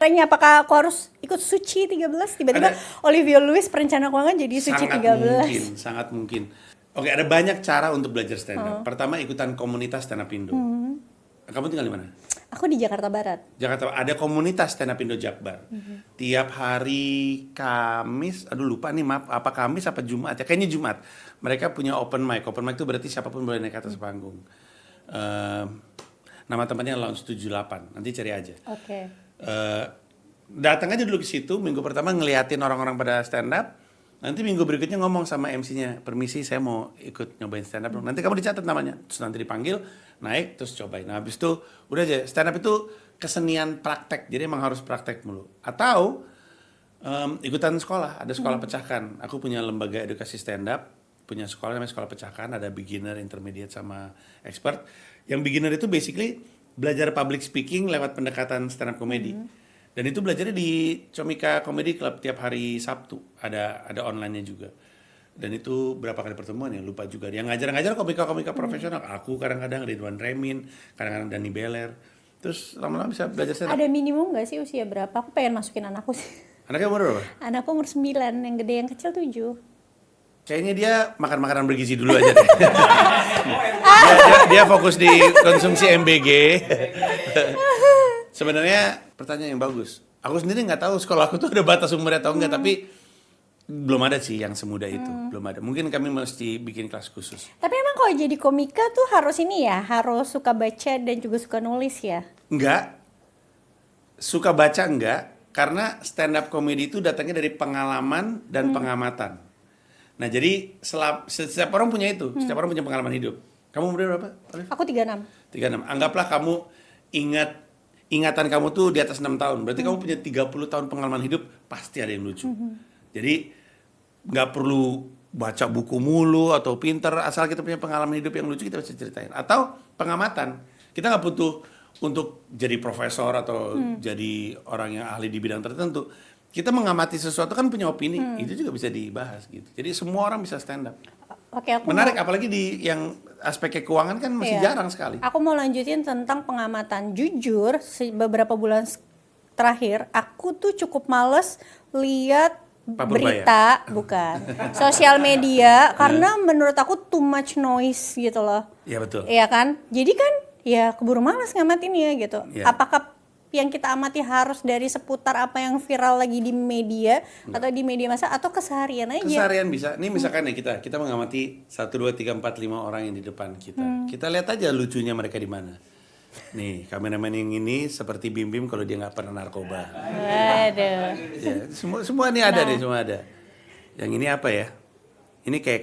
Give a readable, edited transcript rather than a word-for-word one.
Tanya apakah aku harus ikut Suci 13? Tiba-tiba Olivia Lewis perencana keuangan jadi Suci 13. Sangat mungkin. Oke, ada banyak cara untuk belajar stand up. Pertama, ikutan komunitas stand up Indo. Kamu tinggal di mana? Aku di Jakarta Barat. Jakarta. Ada komunitas stand up Indo Jakbar. Tiap hari Kamis, aduh lupa nih, maaf, apa Kamis apa Jumat ya? Kayaknya Jumat. Mereka punya open mic. Open mic itu berarti siapapun boleh naik ke atas panggung. Nama tempatnya Lounge 78. Nanti cari aja. Oke. Datang aja dulu ke situ, minggu pertama ngeliatin orang-orang pada stand up. Nanti minggu berikutnya ngomong sama MC-nya, permisi saya mau ikut nyobain stand up dong. Nanti kamu dicatat namanya, terus nanti dipanggil, naik, terus cobain. Nah habis itu udah aja, stand up itu kesenian praktek, jadi emang harus praktek mulu. Atau ikutan sekolah, ada sekolah pecahkan. Aku punya lembaga edukasi stand up, punya sekolah namanya sekolah pecahkan, ada beginner, intermediate, sama expert. Yang beginner itu basically belajar public speaking lewat pendekatan stand up comedy. Dan itu belajarnya di Comika Comedy Club tiap hari Sabtu. Ada online-nya juga. Dan itu berapa kali pertemuan ya, lupa juga. Yang ngajar-ngajar komika-komika profesional. Aku kadang-kadang, Ridwan Remin, kadang-kadang Dani Beler. Terus lama-lama bisa belajar stand up. Ada minimum gak sih usia berapa? Aku pengen masukin anakku sih. Anaknya umur berapa? Anakku umur 9, yang gede, yang kecil 7. Kayaknya dia makan makanan bergizi dulu aja deh. dia fokus di konsumsi MBG. Sebenarnya pertanyaan yang bagus. Aku sendiri nggak tahu sekolah aku tuh ada batas umurnya atau enggak, tapi belum ada sih yang semudah itu. Belum ada. Mungkin kami mesti bikin kelas khusus. Tapi emang kalau jadi komika tuh harus ini ya, harus suka baca dan juga suka nulis ya? Enggak. Suka baca enggak, karena stand up comedy itu datangnya dari pengalaman dan pengamatan. Nah, jadi setiap orang punya itu, setiap orang punya pengalaman hidup. Kamu umurnya berapa, Olive? Aku 36. 36. Anggaplah kamu ingatan kamu tuh di atas 6 tahun. Berarti kamu punya 30 tahun pengalaman hidup, pasti ada yang lucu. Jadi nggak perlu baca buku mulu atau pinter, asal kita punya pengalaman hidup yang lucu kita bisa ceritain. Atau pengamatan. Kita nggak butuh untuk jadi profesor atau jadi orang yang ahli di bidang tertentu. Kita mengamati sesuatu kan punya opini, itu juga bisa dibahas gitu. Jadi semua orang bisa stand up. Oke, Menarik, apalagi di yang aspek keuangan kan masih jarang sekali. Aku mau lanjutin tentang pengamatan. Jujur, beberapa bulan terakhir aku tuh cukup males lihat berita, bukan sosial media, karena menurut aku too much noise gitu loh. Iya betul. Iya kan? Jadi kan ya keburu malas ngamatinnya gitu. Ya. Apakah yang kita amati harus dari seputar apa yang viral lagi di media atau di media massa, atau keseharian aja? Keseharian bisa. Ini misalkan ya kita mengamati 1, 2, 3, 4, 5 orang yang di depan kita. Kita lihat aja lucunya mereka di mana. Nih, kameramen yang ini seperti Bim Bim kalau dia nggak pernah narkoba. Waduh. Ya, semua ini ada deh, semua ada. Yang ini apa ya? Ini kayak